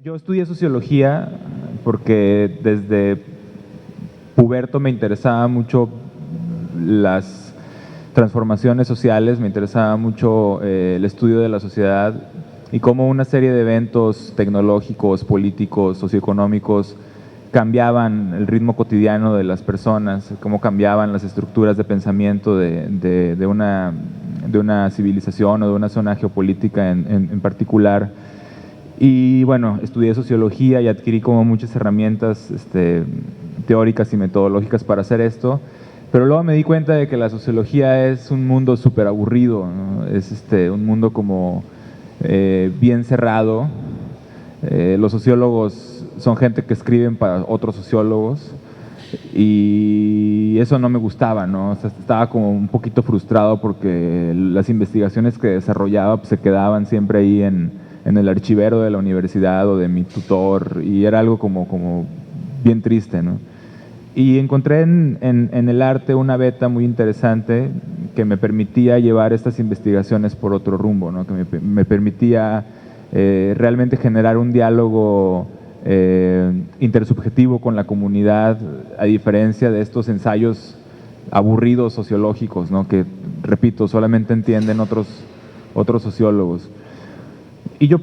Yo estudié sociología porque desde puberto me interesaba mucho las transformaciones sociales, me interesaba mucho el estudio de la sociedad y cómo una serie de eventos tecnológicos, políticos, socioeconómicos cambiaban el ritmo cotidiano de las personas, cómo cambiaban las estructuras de pensamiento de una civilización o de una zona geopolítica en particular. Y bueno, estudié sociología y adquirí como muchas herramientas teóricas y metodológicas para hacer esto, pero luego me di cuenta de que la sociología es un mundo súper aburrido, ¿no? Es un mundo como bien cerrado. Los sociólogos son gente que escriben para otros sociólogos y eso no me gustaba, ¿no? O sea, estaba como un poquito frustrado porque las investigaciones que desarrollaba pues, se quedaban siempre ahí en el archivero de la universidad o de mi tutor y era algo como bien triste, ¿no? Y encontré en el arte una beta muy interesante que me permitía llevar estas investigaciones por otro rumbo, ¿no? Que me permitía realmente generar un diálogo intersubjetivo con la comunidad, a diferencia de estos ensayos aburridos sociológicos, ¿no? Que, repito, solamente entienden otros sociólogos. Y yo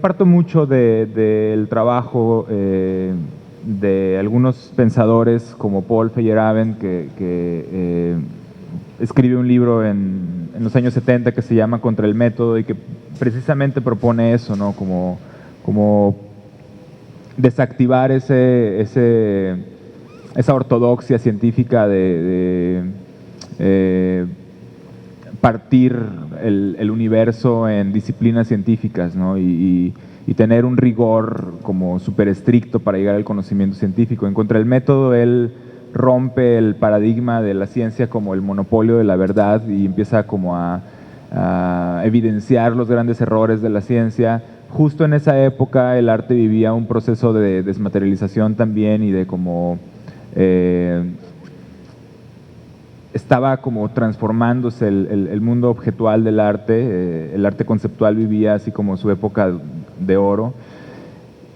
parto mucho del trabajo de algunos pensadores como Paul Feyerabend, que escribe un libro en los años 70 que se llama Contra el método y que precisamente propone eso, ¿no? Como desactivar esa ortodoxia científica de partir el universo en disciplinas científicas, ¿no? Y tener un rigor como súper estricto para llegar al conocimiento científico. En Contra el método, él rompe el paradigma de la ciencia como el monopolio de la verdad y empieza como a evidenciar los grandes errores de la ciencia. Justo en esa época el arte vivía un proceso de desmaterialización también y de como estaba como transformándose el mundo objetual del arte, el arte conceptual vivía así como su época de oro.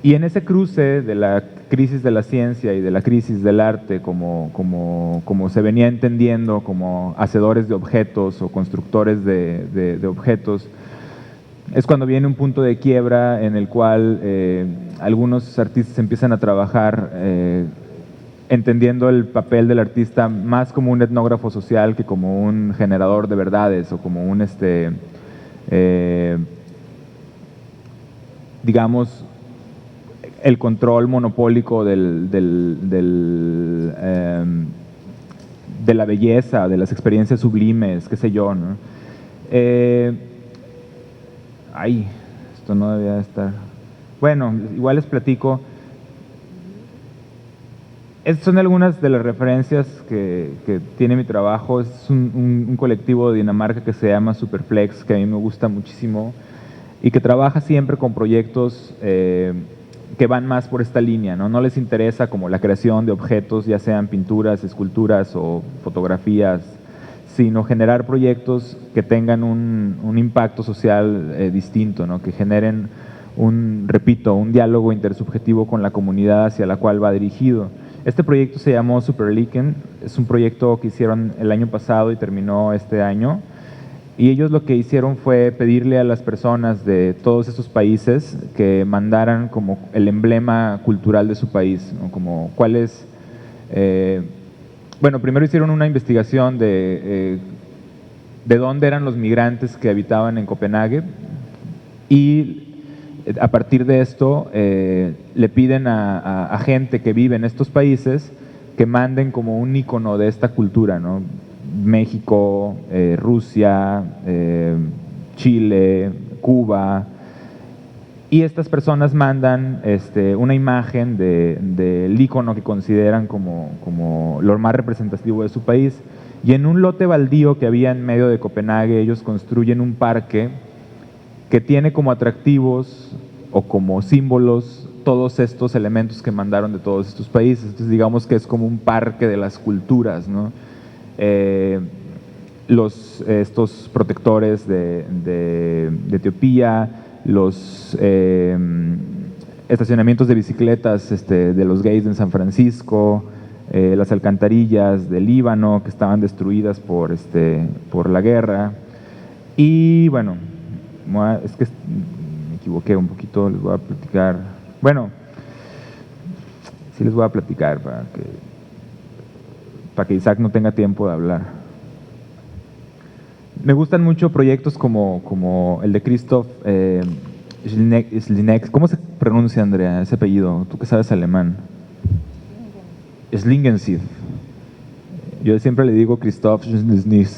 Y en ese cruce de la crisis de la ciencia y de la crisis del arte, como se venía entendiendo como hacedores de objetos o constructores de objetos, es cuando viene un punto de quiebra en el cual algunos artistas empiezan a trabajar entendiendo el papel del artista más como un etnógrafo social que como un generador de verdades o como un, digamos, el control monopólico de la belleza, de las experiencias sublimes, qué sé yo, ¿no? Esto no debía estar. Bueno, igual les platico. Estas son algunas de las referencias que tiene mi trabajo. Es un colectivo de Dinamarca que se llama Superflex, que a mí me gusta muchísimo y que trabaja siempre con proyectos que van más por esta línea, ¿no? No les interesa como la creación de objetos, ya sean pinturas, esculturas o fotografías, sino generar proyectos que tengan un impacto social distinto, ¿no? Que generen repito, un diálogo intersubjetivo con la comunidad hacia la cual va dirigido. Este proyecto se llamó Superliken, es un proyecto que hicieron el año pasado y terminó este año. Y ellos lo que hicieron fue pedirle a las personas de todos estos países que mandaran como el emblema cultural de su país, ¿no? Como cuál es... bueno, primero hicieron una investigación de dónde eran los migrantes que habitaban en Copenhague y a partir de esto le piden a gente que vive en estos países que manden como un icono de esta cultura, ¿no? México, Rusia, Chile, Cuba, y estas personas mandan una imagen del icono que consideran como lo más representativo de su país, y en un lote baldío que había en medio de Copenhague ellos construyen un parque que tiene como atractivos o como símbolos todos estos elementos que mandaron de todos estos países. Entonces digamos que es como un parque de las culturas, ¿no? Estos protectores de Etiopía, los estacionamientos de bicicletas de los gays en San Francisco, las alcantarillas del Líbano que estaban destruidas por la guerra. Y bueno, es que me equivoqué un poquito, les voy a platicar. Bueno, sí les voy a platicar para que Isaac no tenga tiempo de hablar. Me gustan mucho proyectos como el de Christoph Schlineck. ¿Cómo se pronuncia, Andrea, ese apellido? Tú que sabes alemán. Schlingensief. Yo siempre le digo Christoph Schlineck.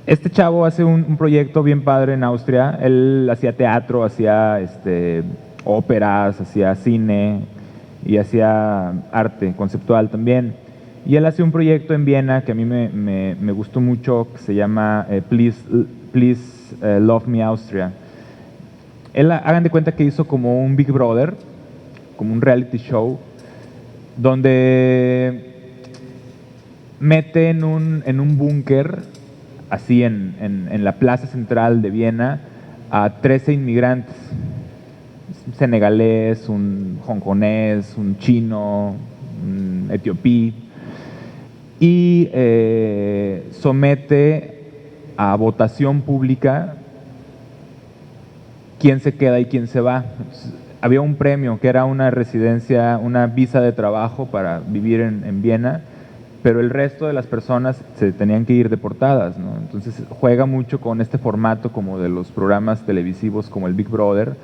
Este chavo hace un proyecto bien padre en Austria. Él hacía teatro, hacía óperas, hacía cine y hacía arte conceptual también. Y él hace un proyecto en Viena que a mí me gustó mucho, que se llama Please Love Me Austria. Él, hagan de cuenta que hizo como un Big Brother, como un reality show, donde mete en un búnker, así en la plaza central de Viena, a 13 inmigrantes. Un senegalés, un hongkonés, un chino, un etiopí. Y somete a votación pública quién se queda y quién se va. Había un premio que era una residencia, una visa de trabajo para vivir en Viena, pero el resto de las personas se tenían que ir deportadas, ¿no? Entonces juega mucho con este formato como de los programas televisivos como el Big Brother.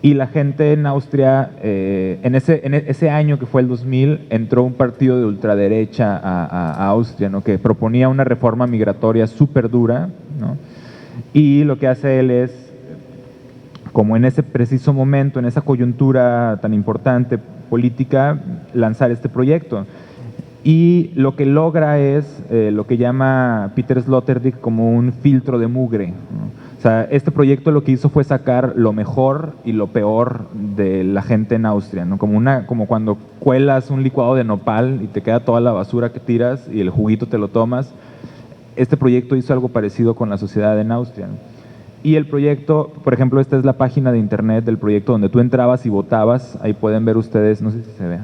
Y la gente en Austria, en ese año que fue el 2000, entró un partido de ultraderecha a Austria, ¿no? Que proponía una reforma migratoria súper dura, ¿no? Y lo que hace él es, como en ese preciso momento, en esa coyuntura tan importante política, lanzar este proyecto. Y lo que logra es lo que llama Peter Sloterdijk como un filtro de mugre, ¿no? O sea, este proyecto lo que hizo fue sacar lo mejor y lo peor de la gente en Austria, ¿no? Como cuando cuelas un licuado de nopal y te queda toda la basura que tiras y el juguito te lo tomas. Este proyecto hizo algo parecido con la sociedad en Austria, ¿no? Y el proyecto, por ejemplo, esta es la página de internet del proyecto donde tú entrabas y votabas. Ahí pueden ver ustedes, no sé si se ve,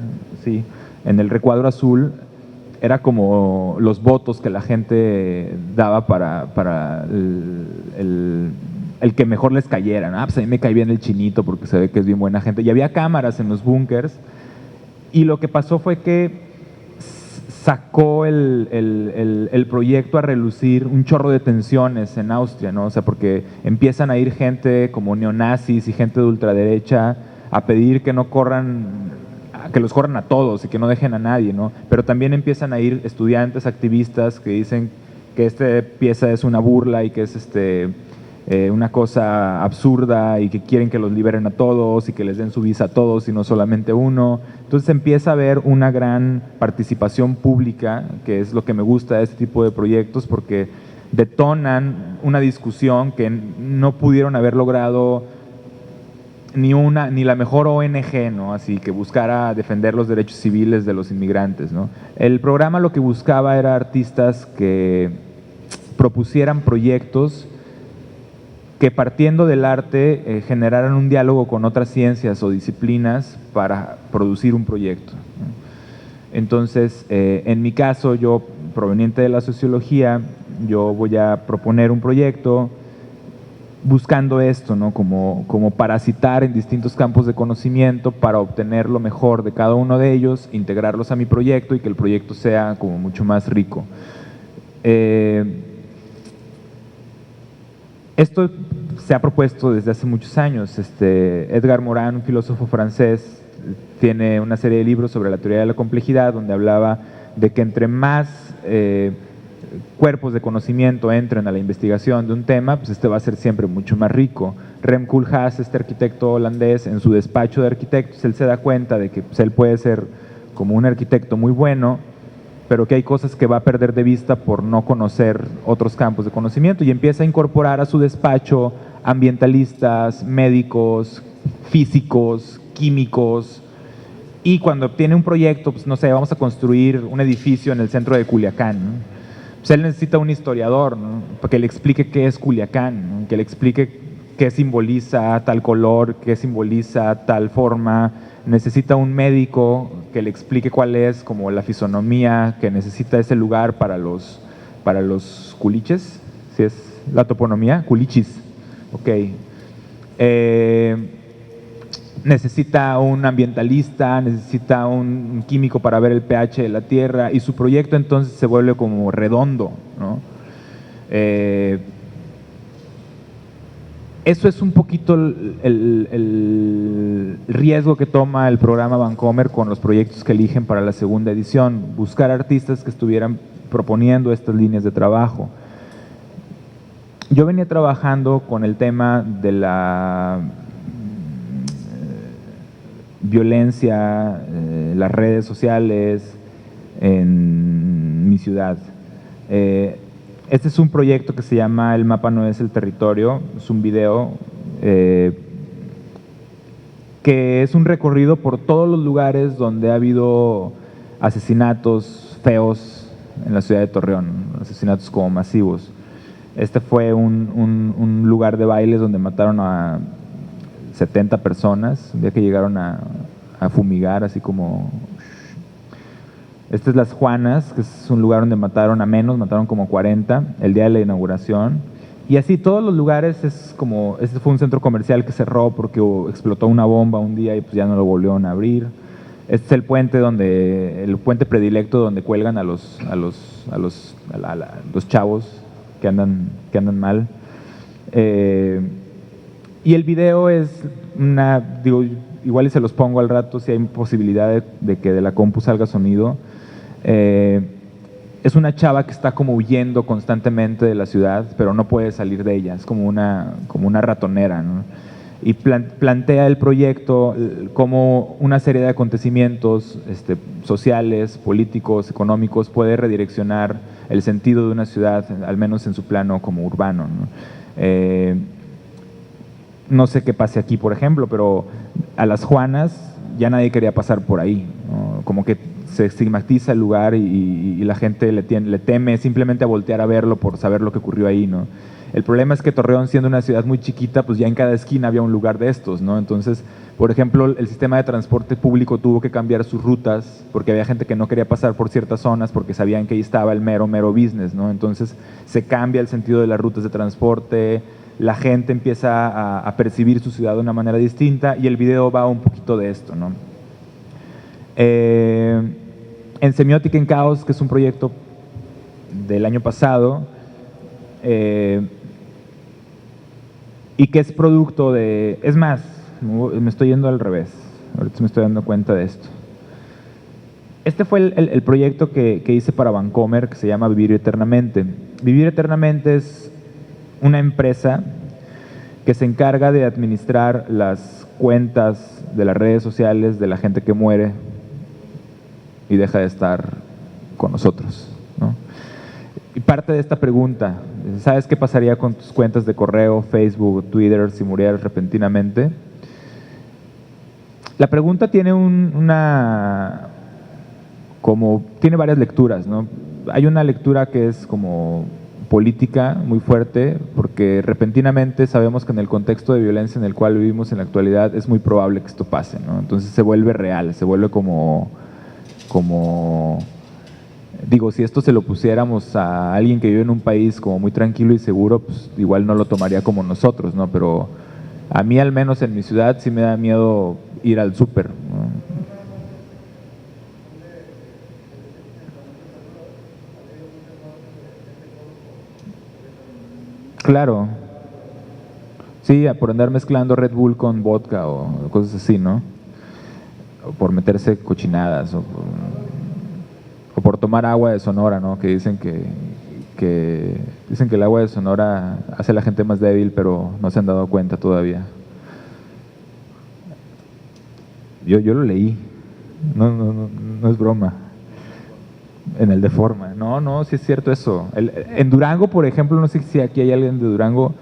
sí, en el recuadro azul era como los votos que la gente daba para el que mejor les cayera, ¿no? Pues a mí me cae bien el chinito porque se ve que es bien buena gente. Y había cámaras en los búnkers. Y lo que pasó fue que sacó el proyecto a relucir un chorro de tensiones en Austria, ¿no? O sea, porque empiezan a ir gente como neonazis y gente de ultraderecha a pedir que no corran, que los corran a todos y que no dejen a nadie, ¿no? Pero también empiezan a ir estudiantes, activistas que dicen que esta pieza es una burla y que es una cosa absurda y que quieren que los liberen a todos y que les den su visa a todos y no solamente uno. Entonces empieza a haber una gran participación pública, que es lo que me gusta de este tipo de proyectos, porque detonan una discusión que no pudieron haber logrado ni la mejor ONG, ¿no? Así que buscara defender los derechos civiles de los inmigrantes, ¿no? El programa lo que buscaba era artistas que propusieran proyectos que partiendo del arte generaran un diálogo con otras ciencias o disciplinas para producir un proyecto, ¿no? Entonces, en mi caso, yo proveniente de la sociología, yo voy a proponer un proyecto buscando esto, ¿no? Como parasitar en distintos campos de conocimiento para obtener lo mejor de cada uno de ellos, integrarlos a mi proyecto y que el proyecto sea como mucho más rico. Esto se ha propuesto desde hace muchos años. Edgar Morin, un filósofo francés, tiene una serie de libros sobre la teoría de la complejidad donde hablaba de que entre más cuerpos de conocimiento entren a la investigación de un tema, pues va a ser siempre mucho más rico. Rem Koolhaas, este arquitecto holandés, en su despacho de arquitectos, él se da cuenta de que pues, él puede ser como un arquitecto muy bueno, pero que hay cosas que va a perder de vista por no conocer otros campos de conocimiento y empieza a incorporar a su despacho ambientalistas, médicos, físicos, químicos, y cuando obtiene un proyecto, pues no sé, vamos a construir un edificio en el centro de Culiacán, ¿no? Pues él necesita un historiador, ¿no? Para que le explique qué es Culiacán, ¿no? Que le explique qué simboliza tal color, qué simboliza tal forma. Necesita un médico que le explique cuál es como la fisonomía que necesita ese lugar para los culiches, si es la toponomía, culichis, ok. Necesita un ambientalista, necesita un químico para ver el pH de la tierra, y su proyecto entonces se vuelve como redondo, ¿no? Eso es un poquito el riesgo que toma el programa Vancomer con los proyectos que eligen para la segunda edición, buscar artistas que estuvieran proponiendo estas líneas de trabajo. Yo venía trabajando con el tema de la violencia, las redes sociales en mi ciudad. Este es un proyecto que se llama El mapa no es el territorio, es un video que es un recorrido por todos los lugares donde ha habido asesinatos feos en la ciudad de Torreón, asesinatos como masivos. Este fue un lugar de bailes donde mataron a 70 personas, un día que llegaron a fumigar, así como... Este es Las Juanas, que es un lugar donde mataron a menos, mataron como 40 el día de la inauguración. Y así todos los lugares, este fue un centro comercial que cerró porque explotó una bomba un día y pues ya no lo volvieron a abrir. Este es el puente predilecto donde cuelgan a los chavos que andan mal. Y el video es igual y se los pongo al rato si hay posibilidad de que de la compu salga sonido. Es una chava que está como huyendo constantemente de la ciudad, pero no puede salir de ella, es como una ratonera, ¿no? Y plantea el proyecto como una serie de acontecimientos sociales, políticos, económicos, puede redireccionar el sentido de una ciudad, al menos en su plano como urbano, ¿no? No sé qué pase aquí, por ejemplo, pero a Las Juanas ya nadie quería pasar por ahí, ¿no? Como que se estigmatiza el lugar y la gente le teme simplemente a voltear a verlo por saber lo que ocurrió ahí, ¿no? El problema es que Torreón, siendo una ciudad muy chiquita, pues ya en cada esquina había un lugar de estos, ¿no? Entonces, por ejemplo, el sistema de transporte público tuvo que cambiar sus rutas porque había gente que no quería pasar por ciertas zonas porque sabían que ahí estaba el mero business, ¿no? Entonces, se cambia el sentido de las rutas de transporte, la gente empieza a percibir su ciudad de una manera distinta y el video va un poquito de esto, ¿no? En Semiótica en Caos, que es un proyecto del año pasado y que es producto de... Es más, me estoy yendo al revés, ahorita me estoy dando cuenta de esto. Este fue el proyecto que hice para Vancomer, que se llama Vivir Eternamente. Vivir Eternamente es una empresa que se encarga de administrar las cuentas de las redes sociales de la gente que muere y deja de estar con nosotros, ¿no? Y parte de esta pregunta, ¿sabes qué pasaría con tus cuentas de correo, Facebook, Twitter si murieras repentinamente? La pregunta tiene tiene varias lecturas, ¿no? Hay una lectura que es como política muy fuerte, porque repentinamente sabemos que en el contexto de violencia en el cual vivimos en la actualidad es muy probable que esto pase, ¿no? Entonces se vuelve real, se vuelve como digo, si esto se lo pusiéramos a alguien que vive en un país como muy tranquilo y seguro, pues igual no lo tomaría como nosotros, ¿no? Pero a mí, al menos en mi ciudad, sí me da miedo ir al súper, ¿no? Claro. Sí, por andar mezclando Red Bull con vodka o cosas así, ¿no? O por meterse cochinadas o por tomar agua de Sonora, ¿no? Que dicen que el agua de Sonora hace a la gente más débil, pero no se han dado cuenta todavía. Yo lo leí, no es broma. En el Deforma. No, sí es cierto eso. En Durango, por ejemplo, no sé si aquí hay alguien de Durango.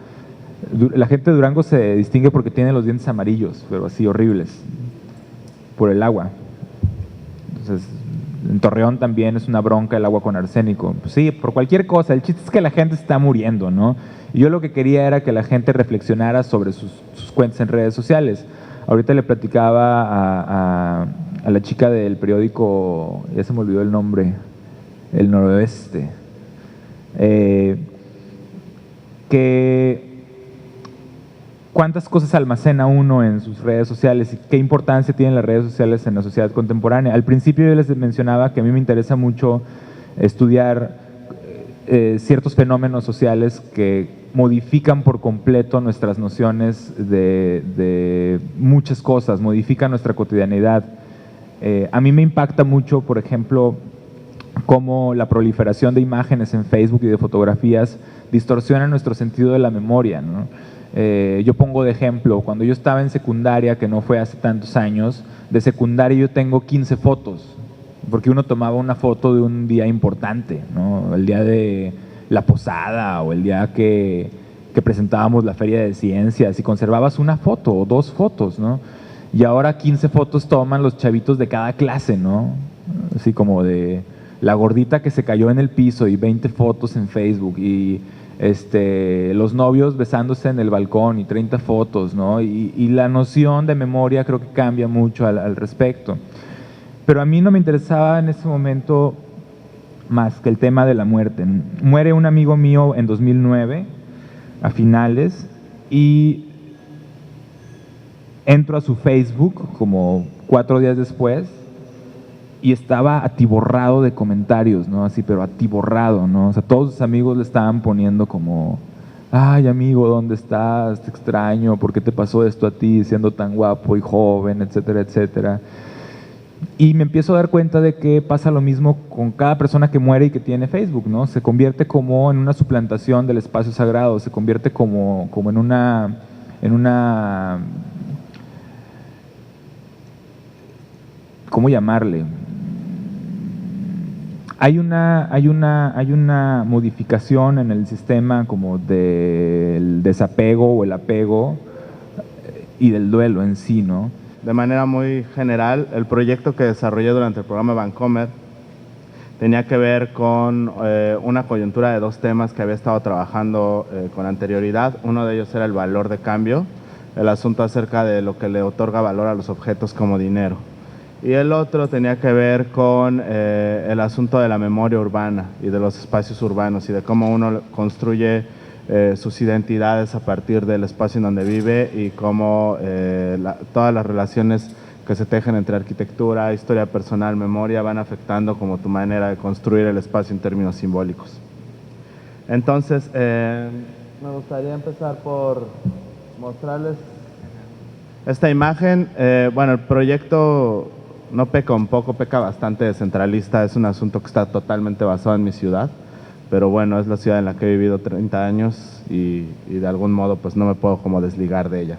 La gente de Durango se distingue porque tiene los dientes amarillos, pero así horribles, por el agua. Entonces, En Torreón también es una bronca el agua con arsénico. Pues sí, por cualquier cosa. El chiste es que la gente se está muriendo, ¿no? Y yo lo que quería era que la gente reflexionara sobre sus cuentas en redes sociales. Ahorita le platicaba a la chica del periódico, ya se me olvidó el nombre, El Noroeste, que cuántas cosas almacena uno en sus redes sociales y qué importancia tienen las redes sociales en la sociedad contemporánea. Al principio yo les mencionaba que a mí me interesa mucho estudiar ciertos fenómenos sociales que modifican por completo nuestras nociones de muchas cosas, modifican nuestra cotidianidad. A mí me impacta mucho, por ejemplo, cómo la proliferación de imágenes en Facebook y de fotografías distorsiona nuestro sentido de la memoria, ¿no? Yo pongo de ejemplo, cuando yo estaba en secundaria, que no fue hace tantos años, de secundaria yo tengo 15 fotos, porque uno tomaba una foto de un día importante, ¿no? El día de la posada o el día que presentábamos la feria de ciencias y conservabas una foto o 2 fotos, ¿no? Y ahora 15 fotos toman los chavitos de cada clase, ¿no? Así como de la gordita que se cayó en el piso y 20 fotos en Facebook y los novios besándose en el balcón y 30 fotos, ¿no? Y la noción de memoria creo que cambia mucho al respecto. Pero a mí no me interesaba en ese momento más que el tema de la muerte. Muere un amigo mío en 2009, a finales, y entro a su Facebook como 4 días después y estaba atiborrado de comentarios, ¿no? Así, pero atiborrado, ¿no? O sea, todos sus amigos le estaban poniendo como, ay, amigo, ¿dónde estás? Te extraño, ¿por qué te pasó esto a ti siendo tan guapo y joven, etcétera, etcétera? Y me empiezo a dar cuenta de que pasa lo mismo con cada persona que muere y que tiene Facebook, ¿no? Se convierte como en una suplantación del espacio sagrado, se convierte como en una ¿cómo llamarle? Hay una modificación en el sistema como del desapego o el apego y del duelo en sí, ¿no? De manera muy general, el proyecto que desarrollé durante el programa Vancomer tenía que ver con una coyuntura de 2 temas que había estado trabajando con anterioridad. Uno de ellos era el valor de cambio, el asunto acerca de lo que le otorga valor a los objetos como dinero. Y el otro tenía que ver con el asunto de la memoria urbana y de los espacios urbanos y de cómo uno construye sus identidades a partir del espacio en donde vive y cómo todas las relaciones que se tejen entre arquitectura, historia personal, memoria van afectando como tu manera de construir el espacio en términos simbólicos. Entonces, me gustaría empezar por mostrarles esta imagen. Bueno, el proyecto no peca un poco, peca bastante de centralista. Es un asunto que está totalmente basado en mi ciudad, pero bueno, es la ciudad en la que he vivido 30 años y de algún modo pues no me puedo como desligar de ella.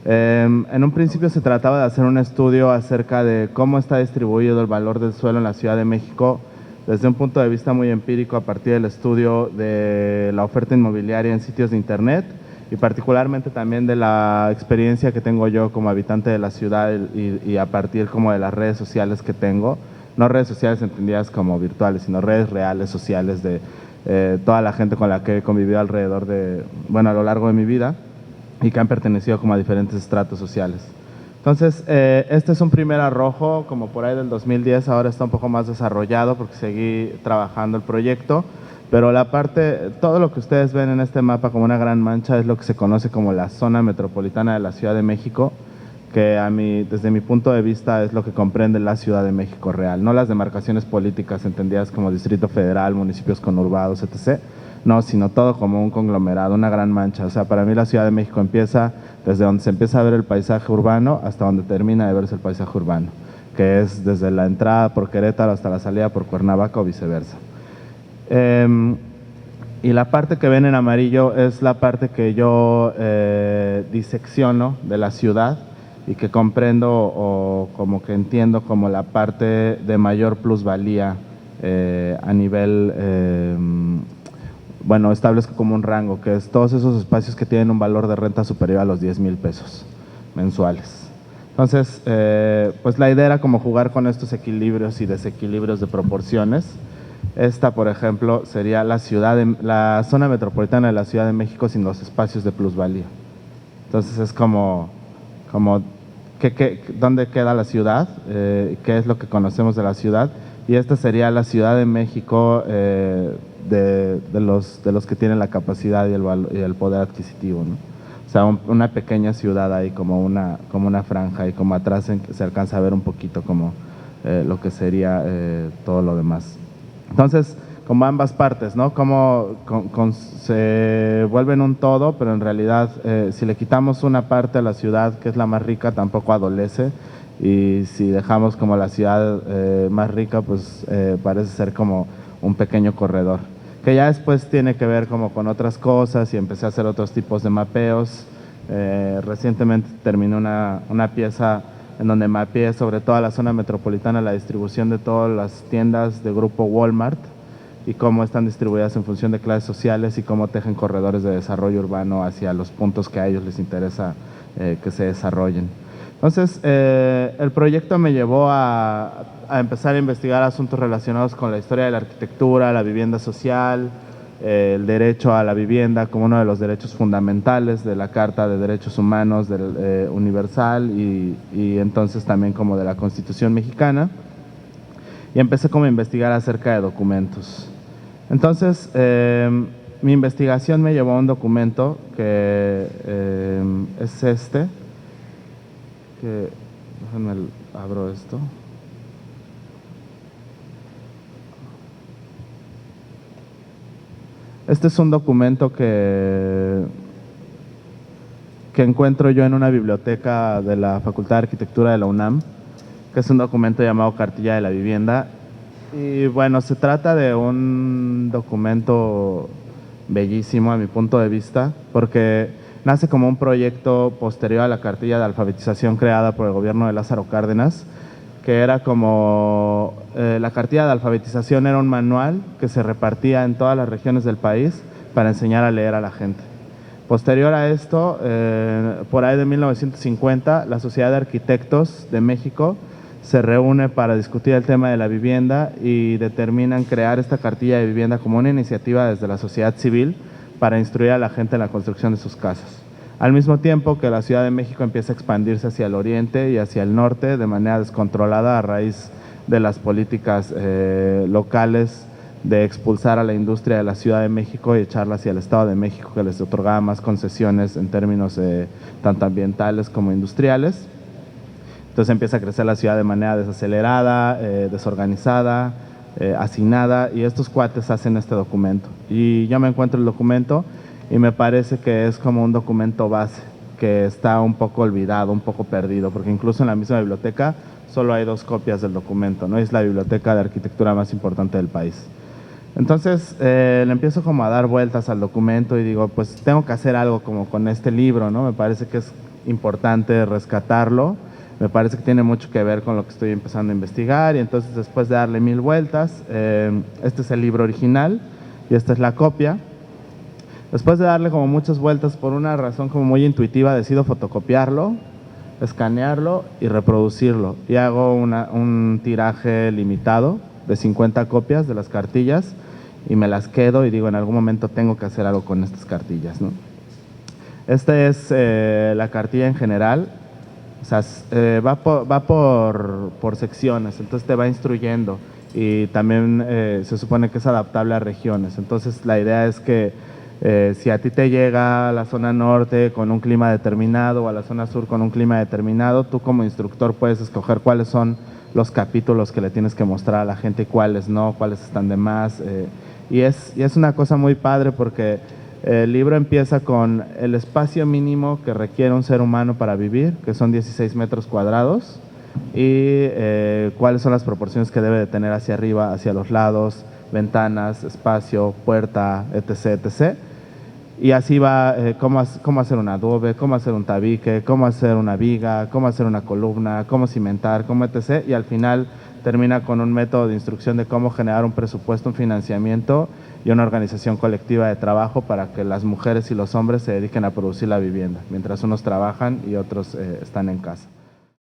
En un principio se trataba de hacer un estudio acerca de cómo está distribuido el valor del suelo en la Ciudad de México desde un punto de vista muy empírico a partir del estudio de la oferta inmobiliaria en sitios de internet y particularmente también de la experiencia que tengo yo como habitante de la ciudad y a partir como de las redes sociales que tengo, no redes sociales entendidas como virtuales, sino redes reales sociales de toda la gente con la que he convivido alrededor de, bueno, a lo largo de mi vida y que han pertenecido como a diferentes estratos sociales. Entonces, este es un primer arrojo, como por ahí del 2010, ahora está un poco más desarrollado porque seguí trabajando el proyecto, pero la parte, todo lo que ustedes ven en este mapa como una gran mancha es lo que se conoce como la zona metropolitana de la Ciudad de México, que desde mi punto de vista es lo que comprende la Ciudad de México real, no las demarcaciones políticas entendidas como Distrito Federal, municipios conurbados, etc., no, sino todo como un conglomerado, una gran mancha. O sea, para mí la Ciudad de México empieza desde donde se empieza a ver el paisaje urbano hasta donde termina de verse el paisaje urbano, que es desde la entrada por Querétaro hasta la salida por Cuernavaca o viceversa. Y la parte que ven en amarillo es la parte que yo disecciono de la ciudad y que comprendo o como que entiendo como la parte de mayor plusvalía a nivel, bueno, establezco como un rango, que es todos esos espacios que tienen un valor de renta superior a los 10,000 pesos mensuales. Entonces, pues la idea era como jugar con estos equilibrios y desequilibrios de proporciones. Esta, por ejemplo, sería la zona metropolitana de la Ciudad de México sin los espacios de plusvalía. Entonces es como ¿dónde queda la ciudad? ¿Qué es lo que conocemos de la ciudad? Y esta sería la Ciudad de México de los que tienen la capacidad y el poder adquisitivo, ¿no? O sea, una pequeña ciudad ahí como una franja, y como atrás se alcanza a ver un poquito como lo que sería todo lo demás. Entonces, como ambas partes, ¿no? Como se vuelven un todo, pero en realidad si le quitamos una parte a la ciudad, que es la más rica, tampoco adolece, y si dejamos como la ciudad más rica, pues parece ser como un pequeño corredor, que ya después tiene que ver como con otras cosas y empecé a hacer otros tipos de mapeos. Recientemente terminé una pieza en donde mapeé sobre toda la zona metropolitana la distribución de todas las tiendas de grupo Walmart y cómo están distribuidas en función de clases sociales y cómo tejen corredores de desarrollo urbano hacia los puntos que a ellos les interesa que se desarrollen. Entonces, el proyecto me llevó a empezar a investigar asuntos relacionados con la historia de la arquitectura, la vivienda social, el derecho a la vivienda como uno de los derechos fundamentales de la Carta de Derechos Humanos Universal y entonces también como de la Constitución mexicana. Y empecé como a investigar acerca de documentos. Entonces, mi investigación me llevó a un documento que es este, que, déjenme abro esto. Este es un documento que encuentro yo en una biblioteca de la Facultad de Arquitectura de la UNAM, que es un documento llamado Cartilla de la Vivienda. Y bueno, se trata de un documento bellísimo a mi punto de vista, porque nace como un proyecto posterior a la cartilla de alfabetización creada por el gobierno de Lázaro Cárdenas, que era como la cartilla de alfabetización era un manual que se repartía en todas las regiones del país para enseñar a leer a la gente. Posterior a esto, por ahí de 1950, la Sociedad de Arquitectos de México se reúne para discutir el tema de la vivienda y determinan crear esta cartilla de vivienda como una iniciativa desde la sociedad civil para instruir a la gente en la construcción de sus casas. Al mismo tiempo que la Ciudad de México empieza a expandirse hacia el oriente y hacia el norte de manera descontrolada a raíz de las políticas locales de expulsar a la industria de la Ciudad de México y echarla hacia el Estado de México, que les otorgaba más concesiones en términos tanto ambientales como industriales. Entonces empieza a crecer la ciudad de manera desacelerada, desorganizada, hacinada, y estos cuates hacen este documento. Y yo me encuentro el documento y me parece que es como un documento base, que está un poco olvidado, un poco perdido, porque incluso en la misma biblioteca solo hay 2 copias del documento, ¿no? Es la biblioteca de arquitectura más importante del país. Entonces le empiezo como a dar vueltas al documento y digo, pues tengo que hacer algo como con este libro, ¿no? Me parece que es importante rescatarlo, me parece que tiene mucho que ver con lo que estoy empezando a investigar, y entonces después de darle 1000 vueltas, este es el libro original y esta es la copia. Después de darle como muchas vueltas, por una razón como muy intuitiva, decido fotocopiarlo, escanearlo y reproducirlo. Y hago un tiraje limitado de 50 copias de las cartillas y me las quedo y digo, en algún momento tengo que hacer algo con estas cartillas, ¿no? Esta es la cartilla en general. O sea, va por secciones, entonces te va instruyendo y también se supone que es adaptable a regiones. Entonces la idea es que si a ti te llega a la zona norte con un clima determinado o a la zona sur con un clima determinado, tú como instructor puedes escoger cuáles son los capítulos que le tienes que mostrar a la gente y cuáles no, cuáles están de más. Y es una cosa muy padre porque el libro empieza con el espacio mínimo que requiere un ser humano para vivir, que son 16 metros cuadrados, y cuáles son las proporciones que debe de tener hacia arriba, hacia los lados, ventanas, espacio, puerta, etc., etc. Y así va cómo hacer un adobe, cómo hacer un tabique, cómo hacer una viga, cómo hacer una columna, cómo cimentar, cómo etc. Y al final termina con un método de instrucción de cómo generar un presupuesto, un financiamiento y una organización colectiva de trabajo para que las mujeres y los hombres se dediquen a producir la vivienda, mientras unos trabajan y otros están en casa.